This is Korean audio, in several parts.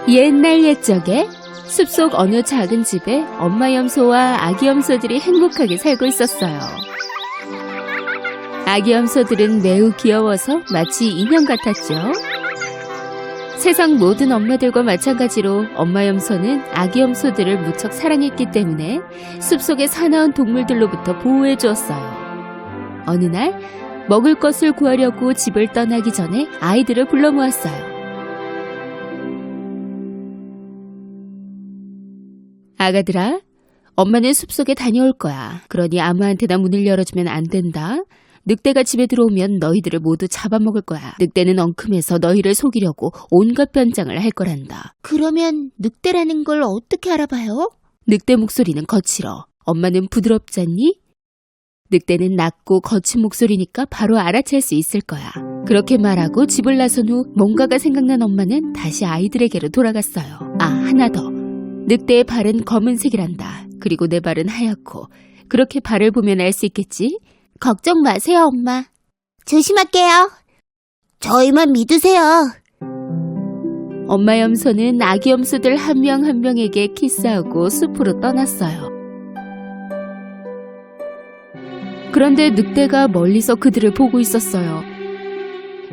옛날 옛적에 숲속 어느 작은 집에 엄마 염소와 아기 염소들이 행복하게 살고 있었어요. 아기 염소들은 매우 귀여워서 마치 인형 같았죠. 세상 모든 엄마들과 마찬가지로 엄마 염소는 아기 염소들을 무척 사랑했기 때문에 숲속의 사나운 동물들로부터 보호해 주었어요. 어느 날 먹을 것을 구하려고 집을 떠나기 전에 아이들을 불러 모았어요. 아가들아, 엄마는 숲속에 다녀올 거야. 그러니 아무한테나 문을 열어주면 안 된다. 늑대가 집에 들어오면 너희들을 모두 잡아먹을 거야. 늑대는 엉큼해서 너희를 속이려고 온갖 변장을 할 거란다. 그러면 늑대라는 걸 어떻게 알아봐요? 늑대 목소리는 거칠어. 엄마는 부드럽잖니? 늑대는 낮고 거친 목소리니까 바로 알아챌 수 있을 거야. 그렇게 말하고 집을 나선 후 뭔가가 생각난 엄마는 다시 아이들에게로 돌아갔어요. 아, 하나 더. 늑대의 발은 검은색이란다. 그리고 내 발은 하얗고. 그렇게 발을 보면 알 수 있겠지? 걱정 마세요, 엄마. 조심할게요. 저희만 믿으세요. 엄마 염소는 아기 염소들 한 명 한 명에게 키스하고 숲으로 떠났어요. 그런데 늑대가 멀리서 그들을 보고 있었어요.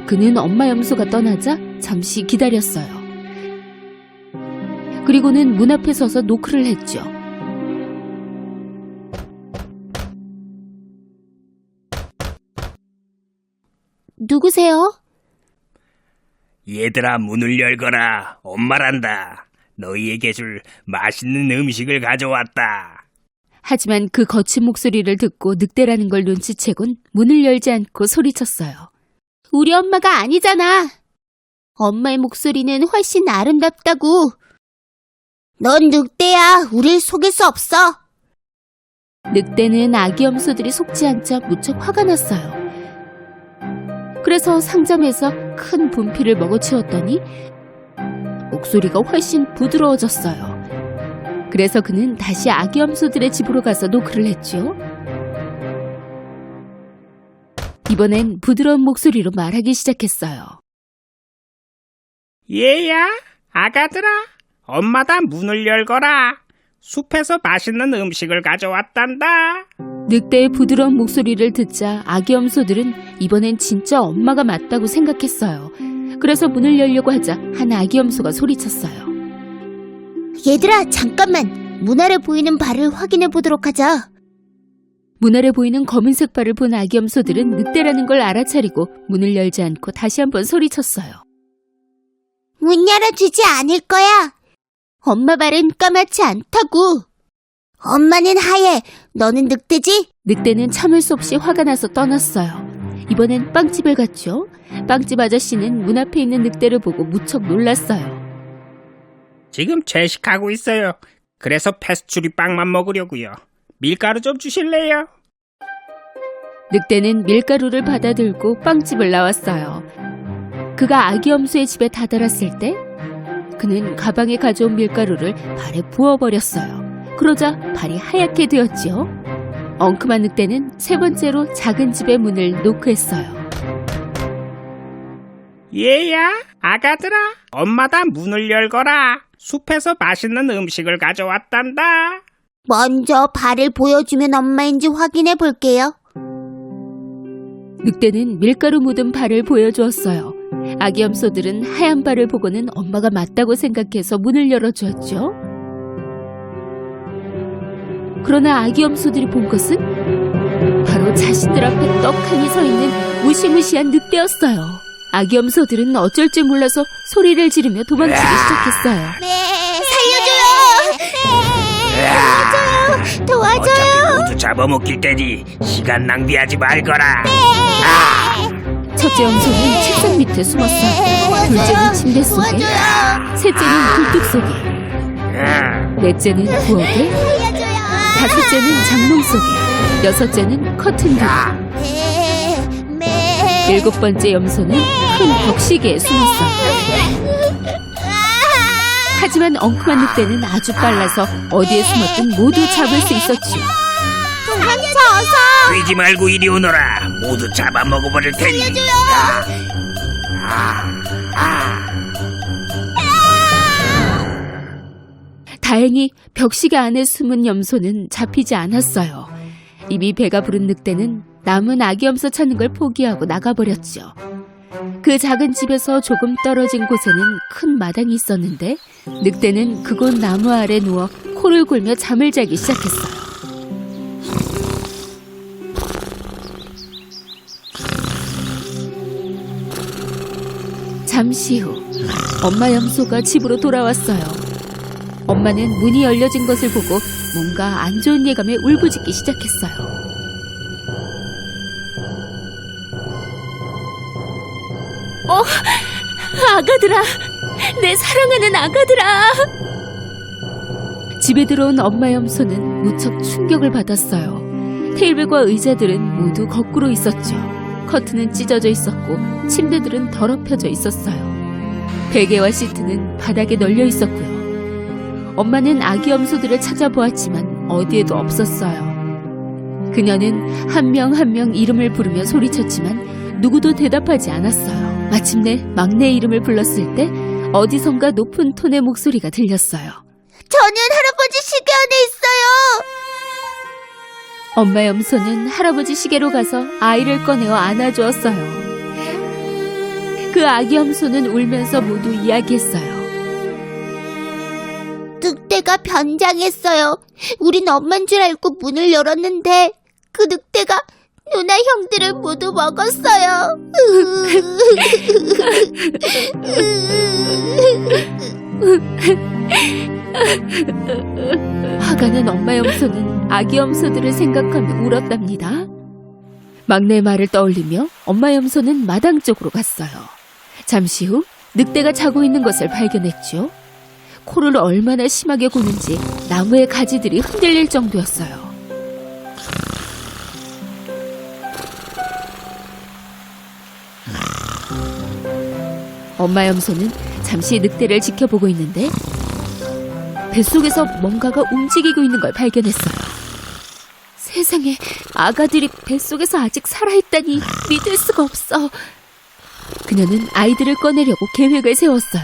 그는 엄마 염소가 떠나자 잠시 기다렸어요. 그리고는 문 앞에 서서 노크를 했죠. 누구세요? 얘들아, 문을 열거라. 엄마란다. 너희에게 줄 맛있는 음식을 가져왔다. 하지만 그 거친 목소리를 듣고 늑대라는 걸 눈치채곤 문을 열지 않고 소리쳤어요. 우리 엄마가 아니잖아. 엄마의 목소리는 훨씬 아름답다고. 넌 늑대야. 우릴 속일 수 없어. 늑대는 아기 염소들이 속지 않자 무척 화가 났어요. 그래서 상점에서 큰 분필을 먹어치웠더니 목소리가 훨씬 부드러워졌어요. 그래서 그는 다시 아기 염소들의 집으로 가서 노크를 했죠. 이번엔 부드러운 목소리로 말하기 시작했어요. 얘야, 아가들아, 엄마다 문을 열거라. 숲에서 맛있는 음식을 가져왔단다. 늑대의 부드러운 목소리를 듣자 아기 염소들은 이번엔 진짜 엄마가 맞다고 생각했어요. 그래서 문을 열려고 하자 한 아기 염소가 소리쳤어요. 얘들아, 잠깐만. 문 아래 보이는 발을 확인해 보도록 하자. 문 아래 보이는 검은색 발을 본 아기 염소들은 늑대라는 걸 알아차리고 문을 열지 않고 다시 한번 소리쳤어요. 문 열어주지 않을 거야. 엄마 발은 까맣지 않다고. 엄마는 하얘. 너는 늑대지? 늑대는 참을 수 없이 화가 나서 떠났어요. 이번엔 빵집을 갔죠. 빵집 아저씨는 문 앞에 있는 늑대를 보고 무척 놀랐어요. 지금 채식하고 있어요. 그래서 페스츄리 빵만 먹으려고요. 밀가루 좀 주실래요? 늑대는 밀가루를 받아들고 빵집을 나왔어요. 그가 아기 염소의 집에 다다랐을 때 그는 가방에 가져온 밀가루를 발에 부어버렸어요. 그러자 발이 하얗게 되었지요. 엉큼한 늑대는 세 번째로 작은 집의 문을 노크했어요. 얘야, 아가들아, 엄마다 문을 열거라. 숲에서 맛있는 음식을 가져왔단다. 먼저 발을 보여주면 엄마인지 확인해 볼게요. 늑대는 밀가루 묻은 발을 보여주었어요. 아기 염소들은 하얀 발을 보고는 엄마가 맞다고 생각해서 문을 열어주었죠. 그러나 아기 염소들이 본 것은 바로 자신들 앞에 떡하니 서 있는 무시무시한 늑대였어요. 아기 염소들은 어쩔 줄 몰라서 소리를 지르며 도망치기 시작했어요. 네, 살려줘요. 도와줘요. 어차피 모두 잡아먹힐 테니 시간 낭비하지 말거라. 첫째 염소는 책상 밑에 숨었어요. 둘째는 침대 속에, 셋째는 굴뚝 속에, 넷째는 부엌에, 다섯째는 장롱 속에, 여섯째는 커튼 뒤에, 일곱 번째 염소는 큰 벽시계에 숨었어요. 하지만 엉큼한 늑대는 아주 빨라서 어디에 숨었든 모두 잡을 수 있었죠. 도망쳐서. 뛰지 말고 이리 오너라. 모두 잡아먹어버릴 테니. 살려줘요. 다행히 벽시계 안에 숨은 염소는 잡히지 않았어요. 이미 배가 부른 늑대는 남은 아기 염소 찾는 걸 포기하고 나가버렸죠. 그 작은 집에서 조금 떨어진 곳에는 큰 마당이 있었는데 늑대는 그곳 나무 아래 누워 코를 골며 잠을 자기 시작했어요. 잠시 후 엄마 염소가 집으로 돌아왔어요. 엄마는 문이 열려진 것을 보고 뭔가 안 좋은 예감에 울부짖기 시작했어요. 아가들아! 내 사랑하는 아가들아! 집에 들어온 엄마 염소는 무척 충격을 받았어요. 테이블과 의자들은 모두 거꾸로 있었죠. 커튼은 찢어져 있었고 침대들은 더럽혀져 있었어요. 베개와 시트는 바닥에 널려 있었고요. 엄마는 아기 염소들을 찾아보았지만 어디에도 없었어요. 그녀는 한 명 한 명 이름을 부르며 소리쳤지만 누구도 대답하지 않았어요. 마침내 막내 이름을 불렀을 때 어디선가 높은 톤의 목소리가 들렸어요. 저는 할아버지 시계 안에 있어요. 엄마 염소는 할아버지 시계로 가서 아이를 꺼내어 안아주었어요. 그 아기 염소는 울면서 모두 이야기했어요. 늑대가 변장했어요. 우린 엄만 줄 알고 문을 열었는데 그 늑대가 누나 형들을 모두 먹었어요. 화가 난 엄마 염소는 아기 염소들을 생각하며 울었답니다. 막내 말을 떠올리며 엄마 염소는 마당 쪽으로 갔어요. 잠시 후 늑대가 자고 있는 것을 발견했죠. 코를 얼마나 심하게 고는지 나무의 가지들이 흔들릴 정도였어요. 엄마 염소는 잠시 늑대를 지켜보고 있는데 뱃속에서 뭔가가 움직이고 있는 걸 발견했어요. 세상에, 아가들이 뱃속에서 아직 살아있다니 믿을 수가 없어. 그녀는 아이들을 꺼내려고 계획을 세웠어요.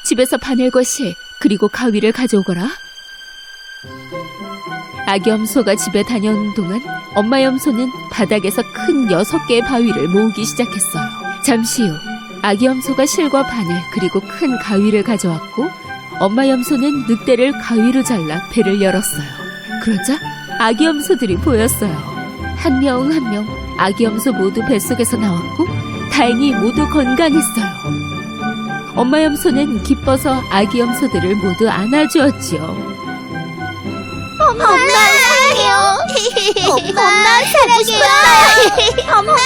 집에서 바늘과 실, 그리고 가위를 가져오거라. 아기 염소가 집에 다녀오는 동안 엄마 염소는 바닥에서 큰 6개의 바위를 모으기 시작했어요. 잠시 후 아기 염소가 실과 바늘 그리고 큰 가위를 가져왔고 엄마 염소는 늑대를 가위로 잘라 배를 열었어요. 그러자 아기 염소들이 보였어요. 한 명 한 명 아기 염소 모두 뱃속에서 나왔고 다행히 모두 건강했어요. 엄마 염소는 기뻐서 아기 염소들을 모두 안아주었지요. 엄마 사랑해요. 엄마 사랑해요. 엄마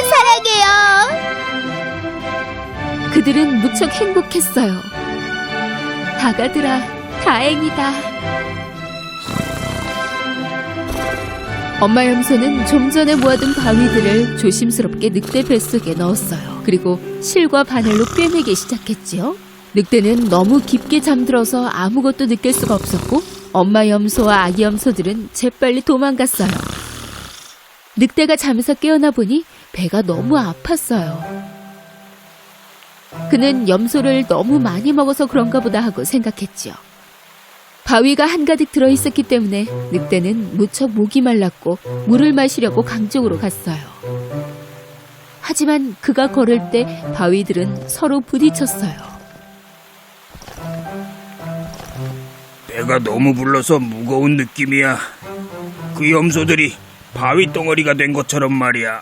사랑해요. 그들은 무척 행복했어요. 아가들아, 다행이다. 엄마 염소는 좀 전에 모아둔 바위들을 조심스럽게 늑대 뱃속에 넣었어요. 그리고 실과 바늘로 꿰매기 시작했지요. 늑대는 너무 깊게 잠들어서 아무것도 느낄 수가 없었고 엄마 염소와 아기 염소들은 재빨리 도망갔어요. 늑대가 잠에서 깨어나 보니 배가 너무 아팠어요. 그는 염소를 너무 많이 먹어서 그런가 보다 하고 생각했지요. 바위가 한가득 들어있었기 때문에 늑대는 무척 목이 말랐고 물을 마시려고 강 쪽으로 갔어요. 하지만 그가 걸을 때 바위들은 서로 부딪혔어요. 배가 너무 불러서 무거운 느낌이야. 그 염소들이 바위 덩어리가 된 것처럼 말이야.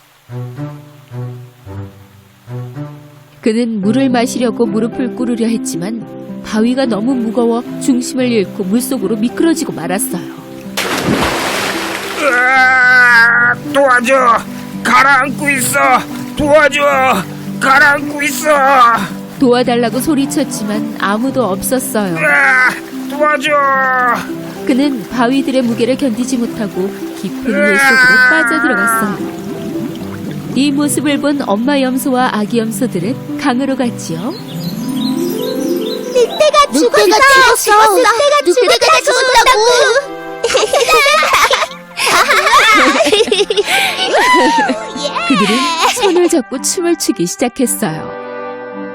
그는 물을 마시려고 무릎을 꿇으려 했지만 바위가 너무 무거워 중심을 잃고 물속으로 미끄러지고 말았어요. 으아, 도와줘! 가라앉고 있어! 도와줘! 가라앉고 있어! 도와달라고 소리쳤지만 아무도 없었어요. 으아, 도와줘! 그는 바위들의 무게를 견디지 못하고 깊은 물속으로 빠져들어갔어요. 이 모습을 본 엄마 염소와 아기 염소들은 강으로 갔지요. 늑대가 죽었어. 늑대가 죽었다고. 그들은 손을 잡고 춤을 추기 시작했어요.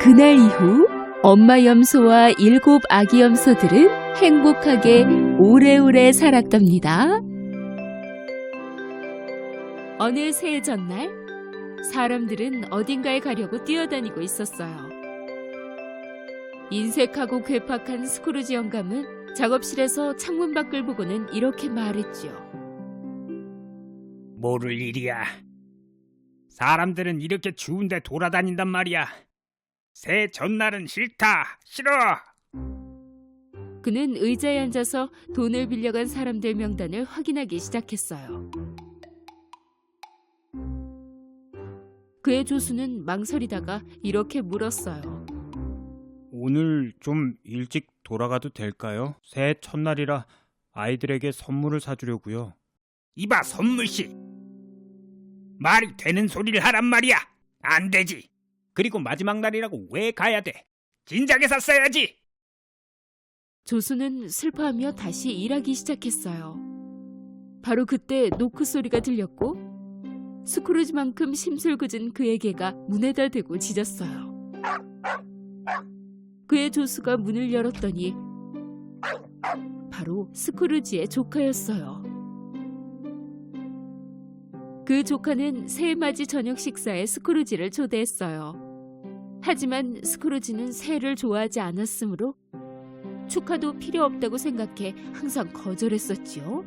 그날 이후 엄마 염소와 7 아기 염소들은 행복하게 오래오래 살았답니다. 어느 새해 전날, 사람들은 어딘가에 가려고 뛰어다니고 있었어요. 인색하고 괴팍한 스크루지 영감은 작업실에서 창문 밖을 보고는 이렇게 말했죠. 모를 일이야. 사람들은 이렇게 추운데 돌아다닌단 말이야. 새해 전날은 싫다, 싫어. 그는 의자에 앉아서 돈을 빌려간 사람들 명단을 확인하기 시작했어요. 그의 조수는 망설이다가 이렇게 물었어요. 오늘 좀 일찍 돌아가도 될까요? 새해 첫날이라 아이들에게 선물을 사주려고요. 이봐, 선물씨. 말이 되는 소리를 하란 말이야. 안 되지. 그리고 마지막 날이라고 왜 가야 돼? 진작에 샀어야지. 조수는 슬퍼하며 다시 일하기 시작했어요. 바로 그때 노크 소리가 들렸고 스크루지만큼 심술궂은 그의 개가 문에다 대고 짖었어요. 그의 조수가 문을 열었더니 바로 스크루지의 조카였어요. 그 조카는 새해맞이 저녁 식사에 스크루지를 초대했어요. 하지만 스크루지는 새해를 좋아하지 않았으므로 축하도 필요 없다고 생각해 항상 거절했었지요.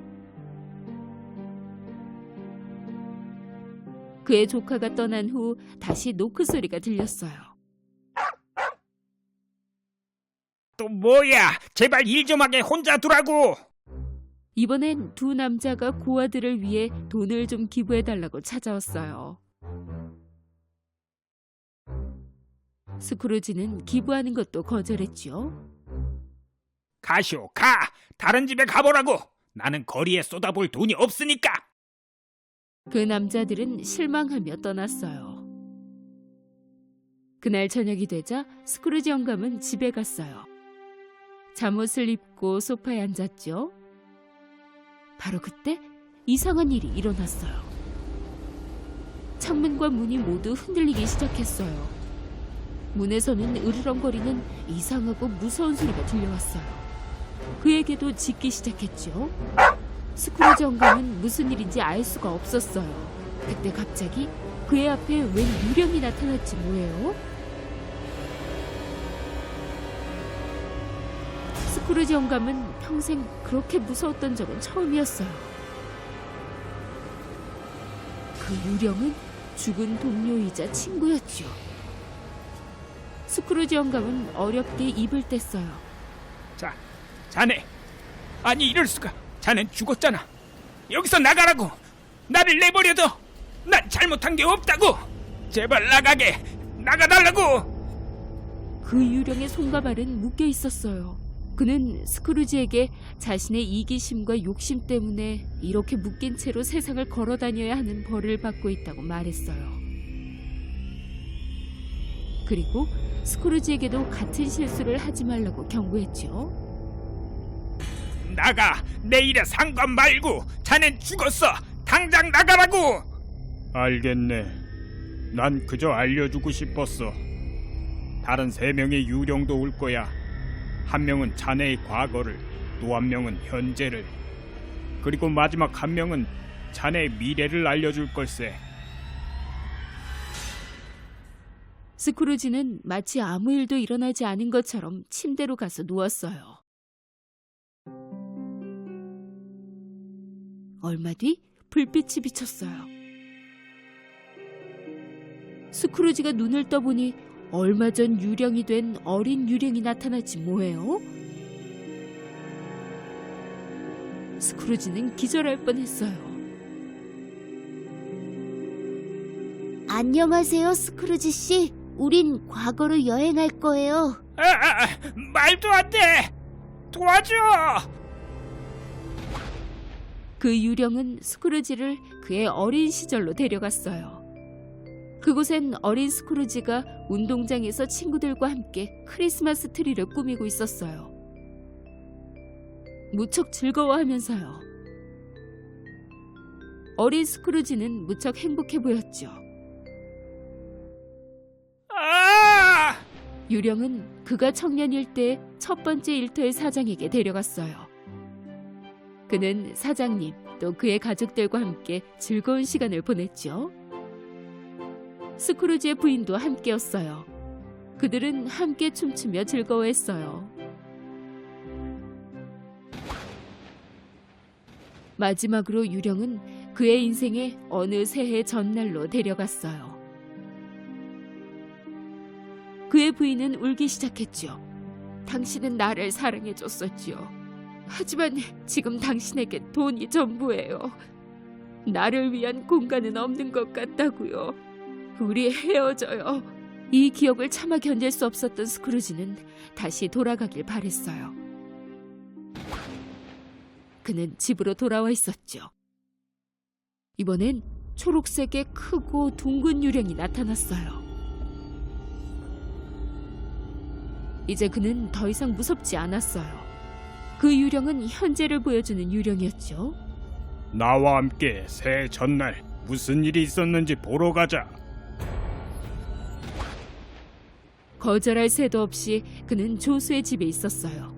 그의 조카가 떠난 후 다시 노크 소리가 들렸어요. 또 뭐야? 제발 일 좀 하게 혼자 두라고. 이번엔 두 남자가 고아들을 위해 돈을 좀 기부해달라고 찾아왔어요. 스크루지는 기부하는 것도 거절했죠. 가시오, 가. 다른 집에 가보라고. 나는 거리에 쏟아볼 돈이 없으니까. 그 남자들은 실망하며 떠났어요. 그날 저녁이 되자 스크루지 영감은 집에 갔어요. 잠옷을 입고 소파에 앉았죠. 바로 그때 이상한 일이 일어났어요. 창문과 문이 모두 흔들리기 시작했어요. 문에서는 으르렁거리는 이상하고 무서운 소리가 들려왔어요. 그에게도 짖기 시작했죠. 스크루지 영감은 무슨 일인지 알 수가 없었어요. 그때 갑자기 그의 앞에 웬 유령이 나타났지 뭐예요? 스크루지 영감은 평생 그렇게 무서웠던 적은 처음이었어요. 그 유령은 죽은 동료이자 친구였죠. 스크루지 영감은 어렵게 입을 뗐어요. 자, 자네. 아니, 이럴 수가. 자넨 죽었잖아. 여기서 나가라고. 나를 내버려둬. 난 잘못한 게 없다고. 제발 나가게. 나가달라고. 그 유령의 손과 발은 묶여 있었어요. 그는 스크루지에게 자신의 이기심과 욕심 때문에 이렇게 묶인 채로 세상을 걸어 다녀야 하는 벌을 받고 있다고 말했어요. 그리고 스크루지에게도 같은 실수를 하지 말라고 경고했죠. 나가. 내 일에 상관 말고. 자넨 죽었어. 당장 나가라고. 알겠네. 난 그저 알려주고 싶었어. 다른 3명의 유령도 올 거야. 한 명은 자네의 과거를, 또 한 명은 현재를, 그리고 마지막 한 명은 자네의 미래를 알려줄 걸세. 스크루지는 마치 아무 일도 일어나지 않은 것처럼 침대로 가서 누웠어요. 얼마 뒤 불빛이 비쳤어요. 스크루지가 눈을 떠보니 얼마 전 유령이 된 어린 유령이 나타났지 뭐예요? 스크루지는 기절할 뻔했어요. 안녕하세요, 스크루지 씨. 우린 과거로 여행할 거예요. 말도 안 돼. 도와줘. 그 유령은 스크루지를 그의 어린 시절로 데려갔어요. 그곳엔 어린 스크루지가 운동장에서 친구들과 함께 크리스마스 트리를 꾸미고 있었어요. 무척 즐거워하면서요. 어린 스크루지는 무척 행복해 보였죠. 유령은 그가 청년일 때 첫 번째 일터의 사장에게 데려갔어요. 그는 사장님 또 그의 가족들과 함께 즐거운 시간을 보냈죠. 스크루지의 부인도 함께였어요. 그들은 함께 춤추며 즐거워했어요. 마지막으로 유령은 그의 인생의 어느 새해 전날로 데려갔어요. 그의 부인은 울기 시작했죠. 당신은 나를 사랑해줬었지요. 하지만 지금 당신에게 돈이 전부예요. 나를 위한 공간은 없는 것 같다고요. 우리 헤어져요. 이 기억을 차마 견딜 수 없었던 스크루지는 다시 돌아가길 바랬어요. 그는 집으로 돌아와 있었죠. 이번엔 초록색의 크고 둥근 유령이 나타났어요. 이제 그는 더 이상 무섭지 않았어요. 그 유령은 현재를 보여주는 유령이었죠. 나와 함께 새해 전날 무슨 일이 있었는지 보러 가자. 거절할 새도 없이 그는 조수의 집에 있었어요.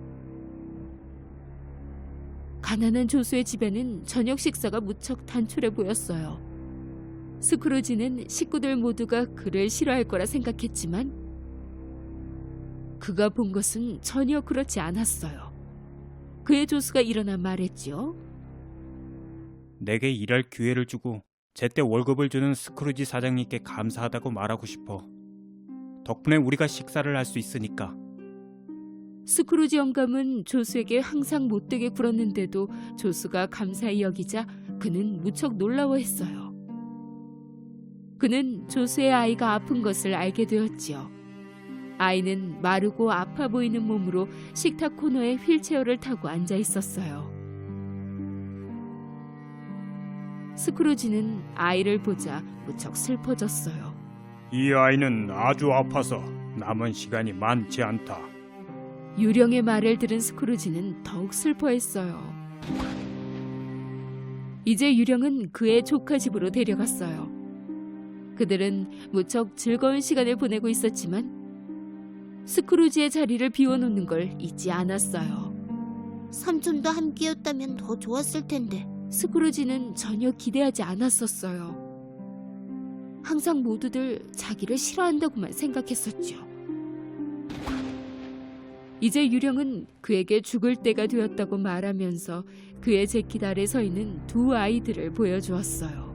가난한 조수의 집에는 저녁 식사가 무척 단촐해 보였어요. 스크루지는 식구들 모두가 그를 싫어할 거라 생각했지만 그가 본 것은 전혀 그렇지 않았어요. 그의 조수가 일어나 말했지요. 내게 일할 기회를 주고 제때 월급을 주는 스크루지 사장님께 감사하다고 말하고 싶어. 덕분에 우리가 식사를 할 수 있으니까. 스크루지 영감은 조수에게 항상 못되게 굴었는데도 조수가 감사히 여기자 그는 무척 놀라워했어요. 그는 조수의 아이가 아픈 것을 알게 되었지요. 아이는 마르고 아파 보이는 몸으로 식탁 코너에 휠체어를 타고 앉아 있었어요. 스크루지는 아이를 보자 무척 슬퍼졌어요. 이 아이는 아주 아파서 남은 시간이 많지 않다. 유령의 말을 들은 스크루지는 더욱 슬퍼했어요. 이제 유령은 그의 조카 집으로 데려갔어요. 그들은 무척 즐거운 시간을 보내고 있었지만 스크루지의 자리를 비워놓는 걸 잊지 않았어요. 삼촌도 함께였다면 더 좋았을 텐데. 스크루지는 전혀 기대하지 않았었어요. 항상 모두들 자기를 싫어한다고만 생각했었죠. 이제 유령은 그에게 죽을 때가 되었다고 말하면서 그의 재킷 아래 서 있는 두 아이들을 보여주었어요.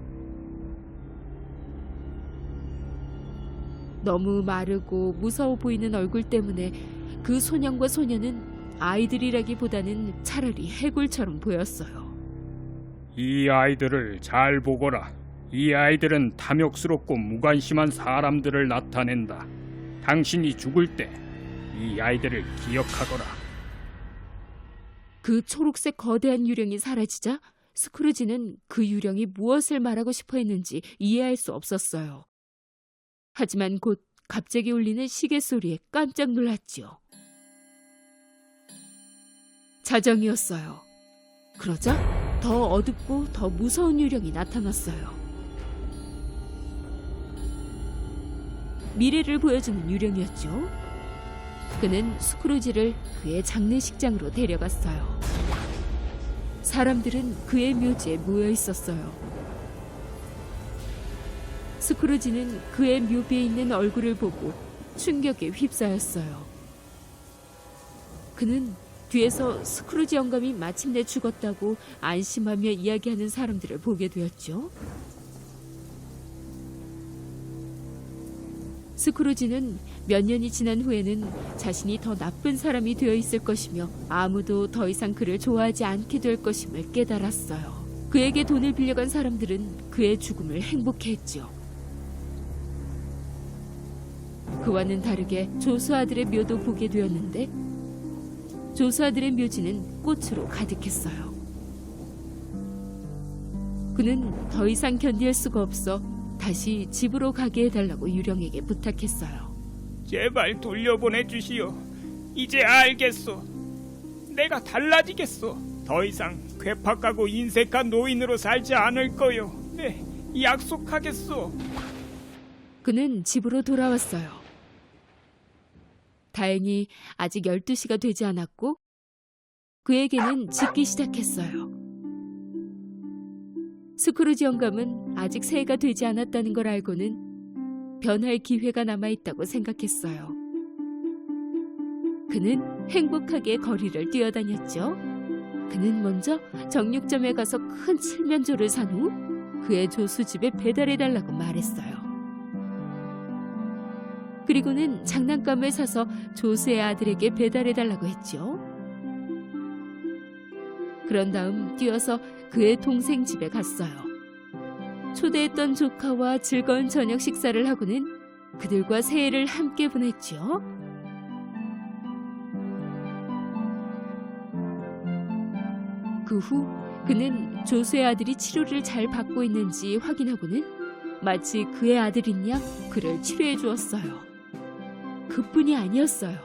너무 마르고 무서워 보이는 얼굴 때문에 그 소년과 소녀는 아이들이라기보다는 차라리 해골처럼 보였어요. 이 아이들을 잘 보거라. 이 아이들은 탐욕스럽고 무관심한 사람들을 나타낸다. 당신이 죽을 때 이 아이들을 기억하거라. 그 초록색 거대한 유령이 사라지자 스크루지는 그 유령이 무엇을 말하고 싶어 했는지 이해할 수 없었어요. 하지만 곧 갑자기 울리는 시계 소리에 깜짝 놀랐지요. 자정이었어요. 그러자 더 어둡고 더 무서운 유령이 나타났어요. 미래를 보여주는 유령이었죠. 그는 스크루지를 그의 장례식장으로 데려갔어요. 사람들은 그의 묘지에 모여 있었어요. 스크루지는 그의 묘비에 있는 얼굴을 보고 충격에 휩싸였어요. 그는 뒤에서 스크루지 영감이 마침내 죽었다고 안심하며 이야기하는 사람들을 보게 되었죠. 스크루지는 몇 년이 지난 후에는 자신이 더 나쁜 사람이 되어 있을 것이며 아무도 더 이상 그를 좋아하지 않게 될 것임을 깨달았어요. 그에게 돈을 빌려간 사람들은 그의 죽음을 행복해했죠. 그와는 다르게 조수아들의 묘도 보게 되었는데 조수아들의 묘지는 꽃으로 가득했어요. 그는 더 이상 견딜 수가 없어 다시 집으로 가게 해달라고 유령에게 부탁했어요. 제발 돌려보내 주시오. 이제 알겠소. 내가 달라지겠소. 더 이상 괴팍하고 인색한 노인으로 살지 않을 거요. 네, 약속하겠소. 그는 집으로 돌아왔어요. 다행히 아직 12시가 되지 않았고 그에게는 짖기 시작했어요. 스크루지 영감은 아직 새해가 되지 않았다는 걸 알고는 변할 기회가 남아있다고 생각했어요. 그는 행복하게 거리를 뛰어다녔죠. 그는 먼저 정육점에 가서 큰 칠면조를 산 후 그의 조수집에 배달해달라고 말했어요. 그리고는 장난감을 사서 조수의 아들에게 배달해달라고 했죠. 그런 다음 뛰어서 그의 동생 집에 갔어요. 초대했던 조카와 즐거운 저녁 식사를 하고는 그들과 새해를 함께 보냈죠. 그 후 그는 조수의 아들이 치료를 잘 받고 있는지 확인하고는 마치 그의 아들인 양 그를 치료해 주었어요. 그뿐이 아니었어요.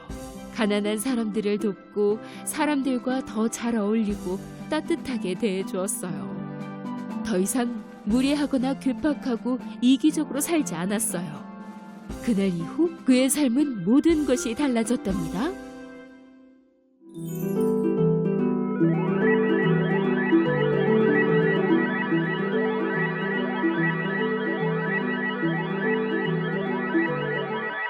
가난한 사람들을 돕고 사람들과 더 잘 어울리고 따뜻하게 대해 주었어요. 더 이상 무례하거나 괴팍하고 이기적으로 살지 않았어요. 그날 이후 그의 삶은 모든 것이 달라졌답니다.